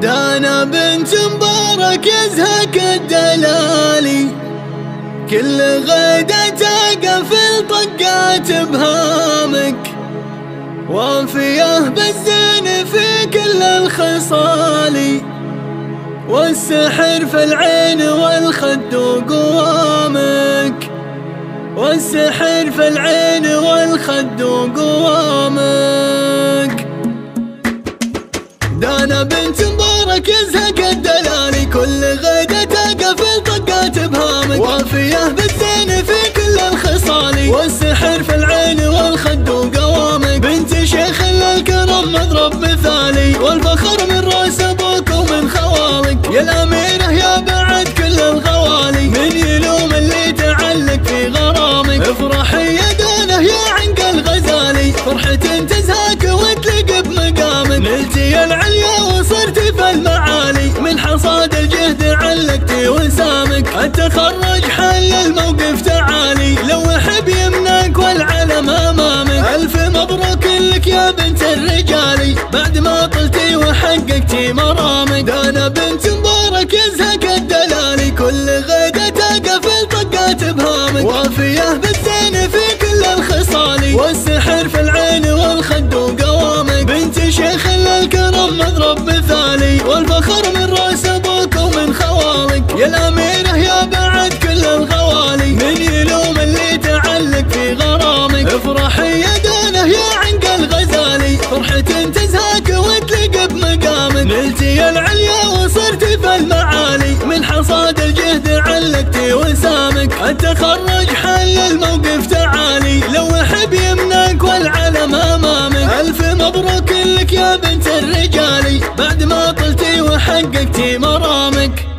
دانا بنت مبارك يزهق الدلالي، كل غدا تقفل طقات بهامك، وافيه بالزين في كل الخصال، والسحر في العين والخد وقوامك، والسحر في العين والخد وقوامك. دانا بنت مبارك يزهق الدلالي، كل غدا تقفل طقات بهامك، وافيه بالزين في كل الخصال، والسحر في العين والخد وقوامك. بنت شيخ للكرم مضرب مثالي، والفخر من راس ابوك ومن خوالك، يا الاميره يا بعد كل الغوالي، من يلوم اللي تعلق في غرامك. افرحي يا دانه يا عنق الغزالي، فرحة تزهاك وتلق بمقامك، نلتي العليا وصرتي في المعالي، من حصاد الجهد علقتي وسامك. التخرج حل الموقف تعالي، لو حب يمناك والعلم امامك. الف مبروك لك يا بنت الرجالي، بعد ما طلتي وحققتي مرامك. دانا بنت مبارك يزهق الدلالي، كل غدا تقفل طقات بهامك، وافيه بالزين في كل الخصال، والسحر في العين والخد وقوامك. بنت شيخ للكرم مضرب مثالي، والفخر من راس ابوك ومن خوالك، يا الاميره يا بعد كل الغوالي، من يلوم اللي تعلق في غرامك. افرحي يا دانه يا عنق الغزالي، فرحة تزهاك وتلق بمقامك، نلتي العليا وصرتي في المعالي، من حصاد الجهد علقتي وسامك. التخرج حل الموقف تعالي، لو حب يمناك والعلم امامك. الف مبروك لك يا بنت الرجالي، بعد ما طلتي وحققتي مرامك.